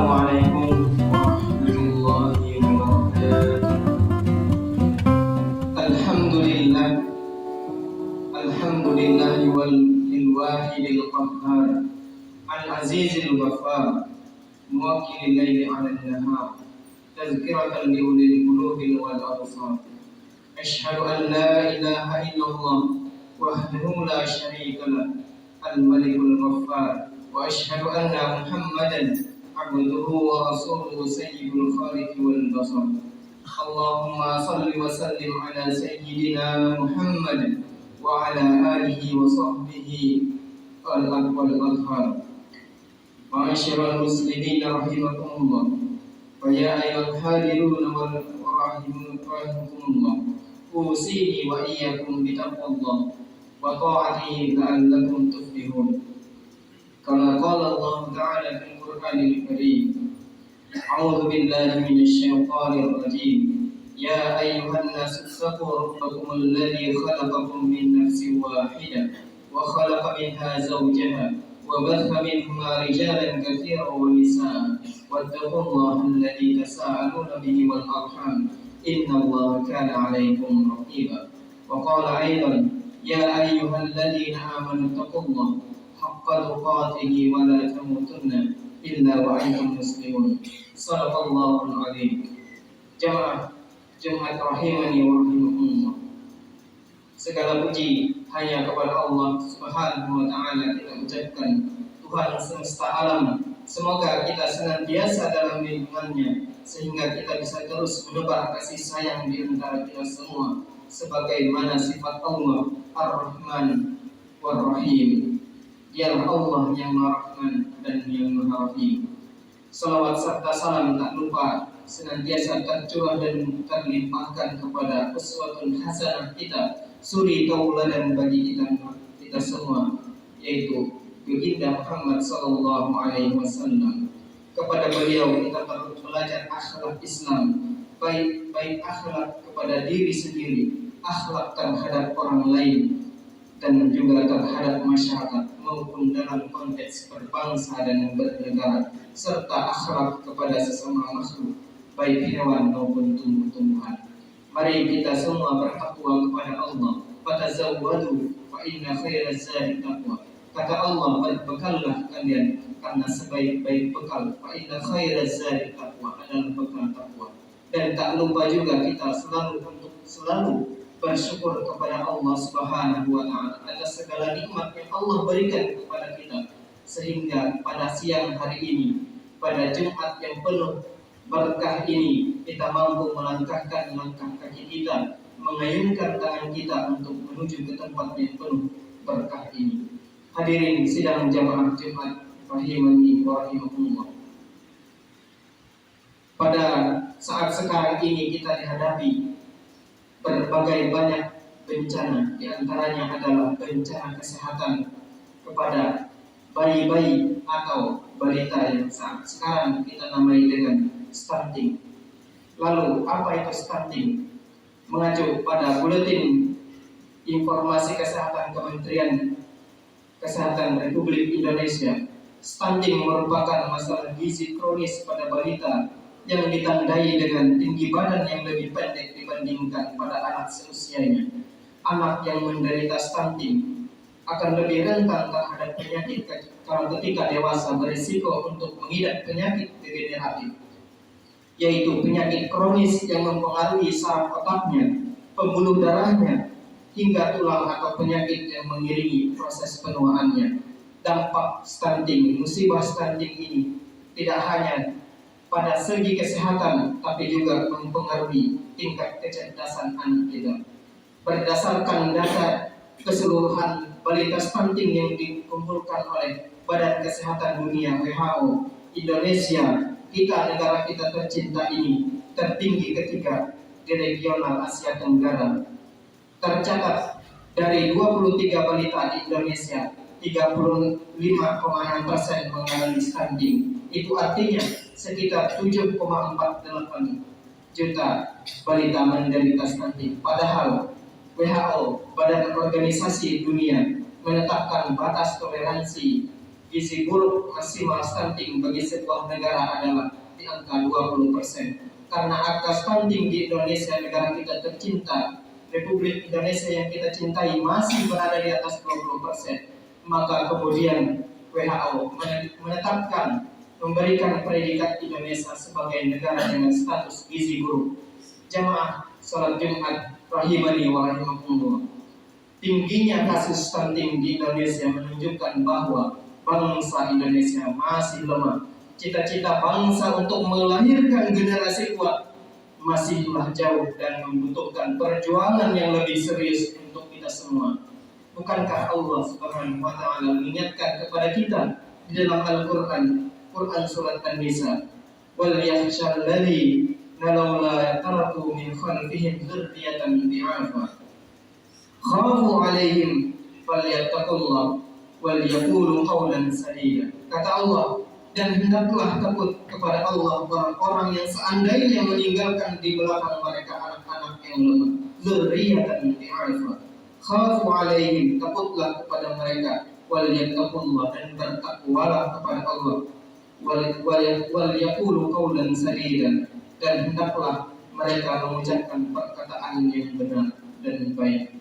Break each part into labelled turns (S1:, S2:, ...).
S1: Assalamualaikum warahmatullahi wabarakatuh. Alhamdulillah, alhamdulillahi wahidil qahhar, al-azizil ghaffar, muwakkilil laili 'alan nahar, tazkiratan li ulil qulubi wal absar. Asyhadu an la ilaha illallah wahdahu la syarika lah, al-malikul ghaffar, wa asyhadu anna Muhammadan abduhu wa rasuluhu sayyidul khaliqi wal basar. Allahumma salli wa sallim ala sayyidina Muhammad wa ala alihi wa sahbihi al-athhar. Ma'asyiral muslimin rahimakumullah. Wa ya ayyuhal hadirun wal rahimakumullah. Usini wa iyyakum bi taqwallah wa ta'atihi la'allakum tuflihun. Kama qala Allah Ta'ala fil Qur'anil Karim. A'udzu billahi minasy syaithanir rajim. Ya ayyuhan nasu ittaqu rabbakum alladzi khalaqakum min nafsin wahidah wa khalaqa minha zawjaha wa batha minhuma rijalan katsiran wa nisaa. Wattaqullaha alladzi tasaaluna bihi wal arham. Innallaha kana 'alaikum raqiba. Wa qala aidan ya ayyuhalladzina amanu taqullaha haqqa tuqatih wa la tamutunna illa wa antum muslimun. Shadaqallahul azim. Jemaat rahimani wa rahimakumullah. Segala puji hanya kepada Allah Subhanahu wa taala kita ucapkan, Tuhan semesta alam. Semoga kita senantiasa dalam lindungannya sehingga kita bisa terus menebar kasih sayang di antara kita semua sebagaimana sifat Allah Ar-Rahman War-Rahim. Dialah Allah yang Maha Rahman dan yang Maha Rahim. Salawat serta salam tak lupa senantiasa tercurah dan terlimpahkan kepada uswatun hasanah kita, suri tauladan bagi kita semua, yaitu Baginda Muhammad sallallahu alaihi wasallam. Kepada beliau kita perlu belajar akhlak Islam, baik akhlak kepada diri sendiri, akhlak terhadap orang lain, dan juga terhadap masyarakat maupun dalam konteks berbangsa dan bernegara, serta akhlak kepada sesama makhluk, baik hewan maupun tumbuh-tumbuhan. Mari kita semua bertakwa kepada Allah. Fatazawwadu fa inna khairaz zadi taqwa. Kata Allah, berbekallah kalian karena sebaik-baik bekal. Fa inna khairaz zadi taqwa, adalah bekal takwa. Dan tak lupa juga kita selalu bersyukur kepada Allah Subhanahu wa taala atas segala nikmat yang Allah berikan kepada kita, sehingga pada siang hari ini, pada Jumat yang penuh berkah ini, kita mampu melangkahkan langkah kaki kita, mengayunkan tangan kita untuk menuju ke tempat yang penuh berkah ini. Hadirin sidang jamaah Jumat rahimani wa rahimakumullah. Pada saat sekarang ini kita dihadapi berbagai banyak bencana, di antaranya adalah bencana kesehatan kepada bayi-bayi atau balita yang saat sekarang kita namai dengan stunting. Lalu apa itu stunting? Mengacu pada buletin informasi kesehatan Kementerian Kesehatan Republik Indonesia, stunting merupakan masalah gizi kronis pada balita yang ditandai dengan tinggi badan yang lebih pendek dibandingkan pada anak seusianya. Anak yang menderita stunting akan lebih rentan terhadap penyakit ketika dewasa, berisiko untuk mengidap penyakit degeneratif, yaitu penyakit kronis yang mempengaruhi saraf otaknya, pembuluh darahnya, hingga tulang atau penyakit yang mengiringi proses penuaannya. Dampak stunting, musibah stunting ini tidak hanya pada segi kesehatan, tapi juga mempengaruhi tingkat kecerdasan anak kita. Berdasarkan data keseluruhan balita stunting yang dikumpulkan oleh Badan Kesehatan Dunia WHO, Indonesia, negara kita tercinta ini tertinggi ketiga di regional Asia Tenggara. Tercatat dari 23 balita di Indonesia, 35,6% mengalami stunting. Itu artinya sekitar 7,48 juta balita menderita stunting. Padahal WHO, Badan Organisasi Dunia, menetapkan batas toleransi gizi buruk maksimal stunting bagi sebuah negara adalah di angka 20%. Karena angka stunting di Indonesia, negara kita tercinta, Republik Indonesia yang kita cintai, masih berada di atas 20%. Maka kemudian WHO menetapkan, memberikan predikat Indonesia sebagai negara dengan status gizi buruk. Jamaah salat Jumat rahimani wa rahimakumullah. Tingginya kasus stunting di Indonesia menunjukkan bahwa bangsa Indonesia masih lemah. Cita-cita bangsa untuk melahirkan generasi kuat masihlah jauh dan membutuhkan perjuangan yang lebih serius untuk kita semua. Bukankah Allah Subhanahu wa taala mengingatkan kepada kita di dalam Al-Qur'an, Quran surat An-Nisa, wal yakhshal ladzi laula taraku min khalfihim dzurriyyatan bi'afa khafu 'alaihim falyattaqullah wal yaqulu qawlan sadida. Kata Allah, dan hendaklah takut kepada Allah orang-orang yang seandainya meninggalkan di belakang mereka anak-anak yang lemah, dzurriyyatan bi'afa khafu 'alaihim, takutlah kepada mereka, wal yattaqullah, dan bertakwalah kepada Allah, wal yaqulu qawlan sadida, dan hendaklah mereka mengucapkan perkataan yang benar dan baik.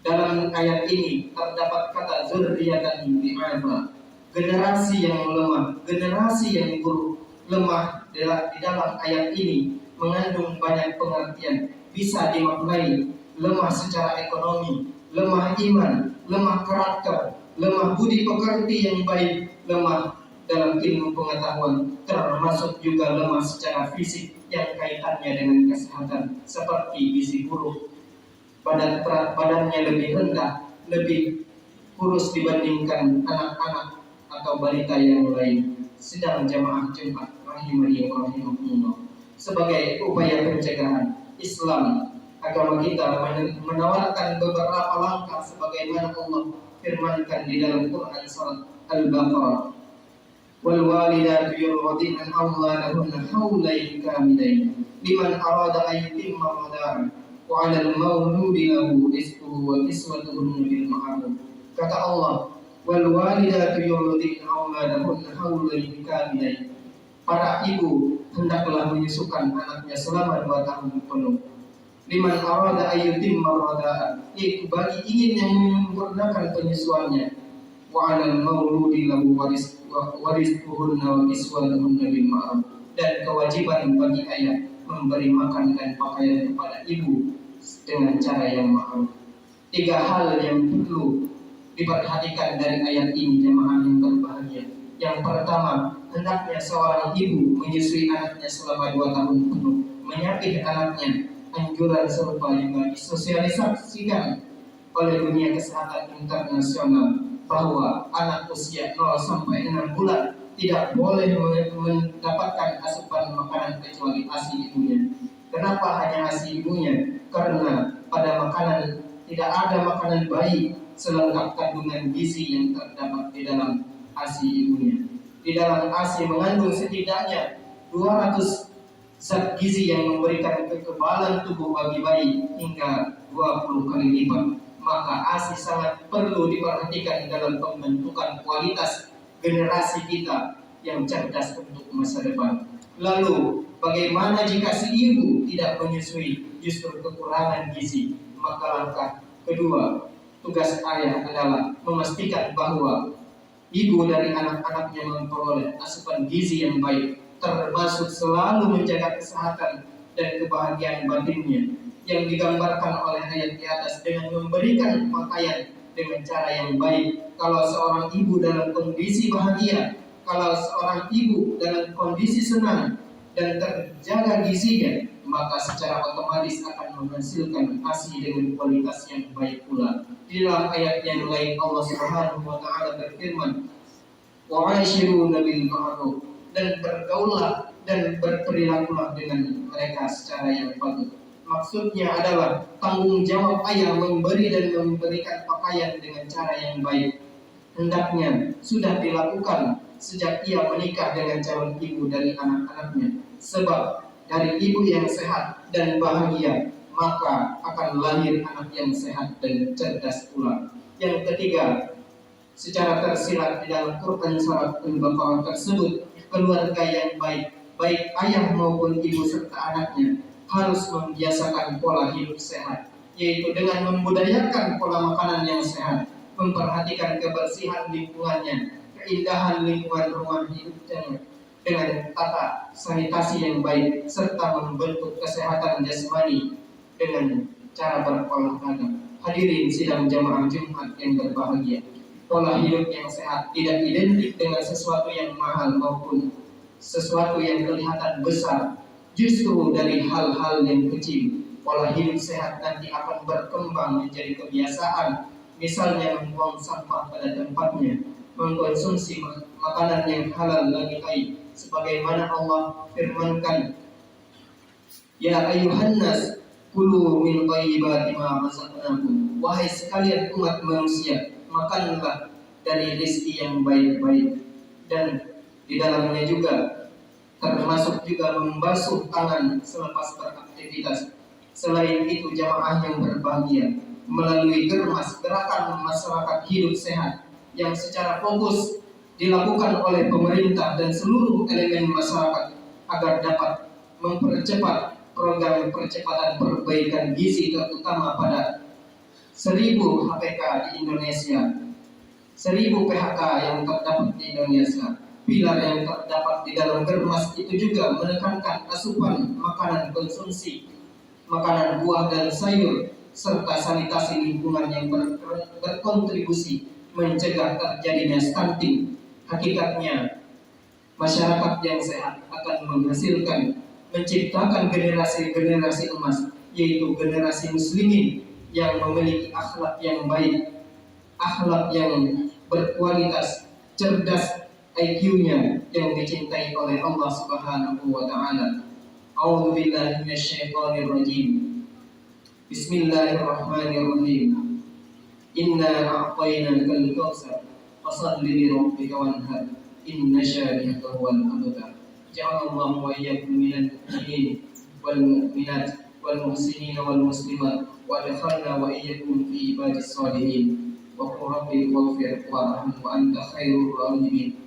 S1: Dalam ayat ini terdapat kata dzurriyyatan bi'afa, generasi yang lemah, generasi yang buruk. Lemah di dalam ayat ini mengandung banyak pengertian. Bisa dimaknai lemah secara ekonomi, lemah iman, lemah karakter, lemah budi pekerti yang baik, lemah dalam ilmu pengetahuan, termasuk juga lemah secara fisik yang kaitannya dengan kesehatan, seperti gizi buruk, badannya lebih rendah, lebih kurus dibandingkan anak-anak atau balita yang lain. Sedang jamaah Jumat rahimani wa rahimakumullah, sebagai upaya pencegahan, Islam, agama kita menawarkan beberapa langkah sebagaimana Allah firmankan di dalam Quran surat Al-Baqarah, wal walidatu yurdi'na auladahunna hawlayn kamilayn liman arada an yutimma rada'ah wa 'alal mawludi lahu rizquhu wa kiswatuhunna bil ma'ruf. Kata Allah, wal walidatu yurdi'na auladahunna hawlayn kamilayn. Para ibu hendaklah menyusukan anaknya selama 2 tahun penuh. Liman arada ayyutimma rada'ah, yaitu bagi ingin yang menyempurnakan penyusuannya. Wa 'alal mauludi lahu warizquhunna wa kiswatuhunna bil ma'ruf, dan kewajiban bagi ayah memberi makan dan pakaian kepada ibu dengan cara yang ma'ruf. 3 hal yang perlu diperhatikan dari ayat ini, jemaah yang berbahagia. Yang pertama, hendaknya seorang ibu menyusui anaknya selama 2 tahun penuh, menyapih anaknya. Anjuran serupa juga disosialisasikan oleh dunia kesehatan internasional bahwa anak usia 0 sampai 6 bulan tidak boleh mendapatkan asupan makanan kecuali ASI ibunya. Kenapa hanya ASI ibunya? Karena pada makanan tidak ada makanan bayi selengkap kandungan gizi yang terdapat di dalam ASI ibunya. Di dalam ASI mengandung setidaknya 200 zat gizi yang memberikan kekebalan tubuh bagi bayi hingga 20 kali lipat. Maka ASI sangat perlu diperhatikan dalam pembentukan kualitas generasi kita yang cerdas untuk masa depan. Lalu, bagaimana jika si ibu tidak menyusui, justru kekurangan gizi? Maka langkah kedua, tugas ayah adalah memastikan bahwa ibu dari anak-anaknya memperoleh asupan gizi yang baik, termasuk selalu menjaga kesehatan dan kebahagiaan batinnya yang digambarkan oleh ayat di atas dengan memberikan pakaian dengan cara yang baik. Kalau seorang ibu dalam kondisi bahagia, kalau seorang ibu dalam kondisi senang dan terjaga gizinya, maka secara otomatis akan menghasilkan ASI dengan kualitas yang baik pula. Di dalam ayat yang lain Allah Subhanahu wa taala berfirman, wa 'ashiruna bil ma'ruf, dan bergaulah dan berperilakulah dengan mereka secara yang patut. Maksudnya adalah tanggung jawab ayah memberi dan memberikan pakaian dengan cara yang baik. Hendaknya sudah dilakukan sejak ia menikah dengan calon ibu dari anak-anaknya. Sebab dari ibu yang sehat dan bahagia, maka akan lahir anak yang sehat dan cerdas pula. Yang ketiga, secara tersirat di dalam Quran surat Al-Baqarah tersebut, keluarga yang baik, baik ayah maupun ibu serta anaknya, harus membiasakan pola hidup sehat, yaitu dengan membudayakan pola makanan yang sehat, memperhatikan kebersihan lingkungannya, keindahan lingkungan rumah hidupnya dengan tata sanitasi yang baik, serta membentuk kesehatan jasmani dengan cara berolahraga. Hadirin sidang jamaah Jumat yang berbahagia, pola hidup yang sehat tidak identik dengan sesuatu yang mahal maupun sesuatu yang kelihatan besar. Justru dari hal-hal yang kecil, pola hidup sehat nanti akan berkembang menjadi kebiasaan. Misalnya membuang sampah pada tempatnya, mengkonsumsi makanan yang halal lagi baik, sebagaimana Allah firmankan, ya ayuhan nas kulu min thayyibati ma razaqnakum. Wahai sekalian umat manusia, makanlah dari rezeki yang baik-baik, dan di dalamnya juga termasuk juga membasuh tangan selepas beraktivitas. Selain itu, jamaah yang berbahagia, melalui Germas, gerakan masyarakat hidup sehat yang secara fokus dilakukan oleh pemerintah dan seluruh elemen masyarakat agar dapat mempercepat program percepatan perbaikan gizi, terutama pada 1000 HPK di Indonesia, 1000 PHK yang terdapat di Indonesia. Pilar yang terdapat di dalam Germas itu juga menekankan asupan makanan konsumsi, makanan buah dan sayur, serta sanitasi lingkungan yang berkontribusi mencegah terjadinya stunting. Hakikatnya, masyarakat yang sehat akan menciptakan generasi-generasi emas, yaitu generasi muslimin yang memiliki akhlak yang baik, akhlak yang berkualitas, cerdas, IQ-nya yang dicintai oleh Allah Subhanahu wa taala. A'udzu billahi minasyaitonir rajim. Bismillahirrahmanirrahim. Inna a'tainakal kautsar fashalli li rabbika wanhar. Inna syani'aka huwal abtar. Ja'alallahu wa iyyakum minal mu'minin wal mu'minat wal muhsinin wal muslimat wa adkhalna wa iyyakum fi ibadis shalihin. Wa qul rabbi ighfir warham wa anta khairur rahimin.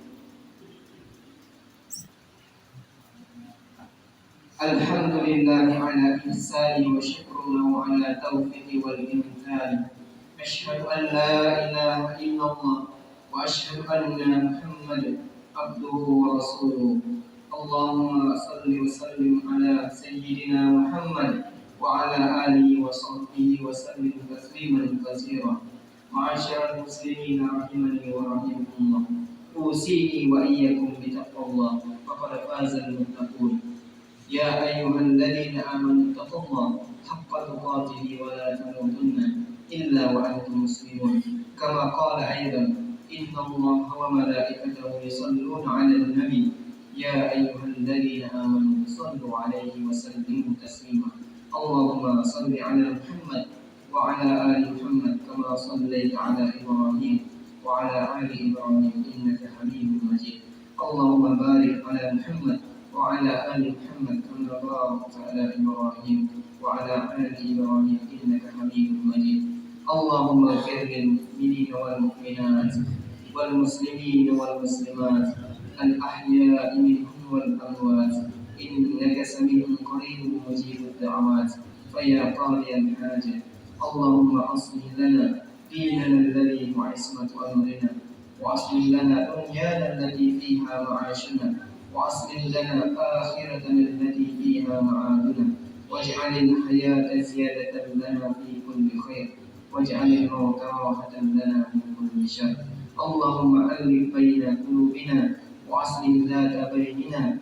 S1: Alhamdulillahi ala ihsani wa syukruhu ala taufiqi wal imtihani. Asyhadu an la ilaha illallah wa asyhadu anna Muhammadan abduhu wa rasuluh. Allahumma salli wa sallim ala sayyidina Muhammad wa ala alihi wa sahbihi wa sallim tasliman katsira. Ma'asyiral muslimin rahimani wa rahimakumullah. Usini wa iyyakum bi taqwallah faqad fazal muttaqun. Ya ayyuhalladzina amanu taqullaha haqqa tuqatih wa la tamutunna illa wa antum muslimun. Kama qala aidan, innallaha wa malaikatahu yusalluna 'alan nabi. Ya ayyuhalladzina amanu sallu 'alaihi wa sallimu taslima. Allahumma salli 'ala Muhammad wa 'ala ali Muhammad kama shallaita 'ala Ibrahim wa 'ala ali Ibrahim innaka Hamidum Majid. Allahumma barik 'ala Muhammad وعلى آل محمد كما باركت على إبراهيم وعلى آل إبراهيم إنك حميد مجيد. اللهم اغفر للمؤمنين والمؤمنات والمسلمين والمسلمات الأحياء منهم والأموات إنك سميع قريب مجيب الدعوات فيا قاضي الحاجة. اللهم أصلح لنا ديننا الذي هو عصمة أمرنا، وأصلح لنا دنيانا التي فيها معاشنا، وأصلح لنا آخرتنا التي فيها معادنا، واجعل الحياة زيادة لنا في كل خير، واجعل الموت راحة لنا من كل شر. اللهم ألف بين قلوبنا وأصلح ذات بيننا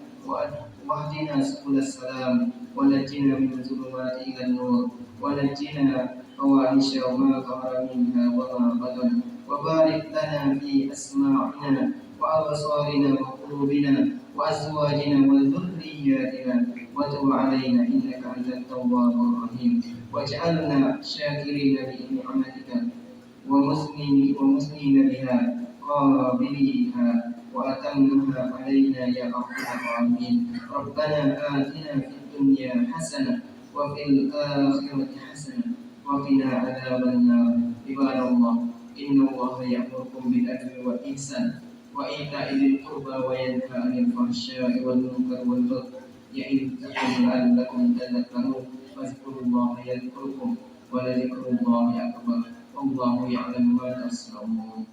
S1: واهدنا سبل السلام، ونجنا من الظلمات إلى النور، ونجنا فواحش وما ظهر منها وما بطن، وبارك لنا في أسماعنا وأبصارنا وقلوبنا وأزواجنا وذرياتنا، وتب علينا إنك أنت التواب الرحيم، واجعلنا شاكرين لنعمتك ومثنين بها قابليها وأتمها علينا يا أرحم الراحمين. ربنا آتنا في الدنيا حسنة وفي الآخرة حسنة وقنا عذاب النار. عباد الله، innallaha ya'murukum bil adli wal ihsan wa ita'i dzil qurba wa yanha 'anil fahsya'i wal munkari wal baghi ya'idukum la'allakum tadhakkarun fadhkurullaha yadhkurkum wa la dzikrullahi akbar wallahu ya'lamu ma tasna'un.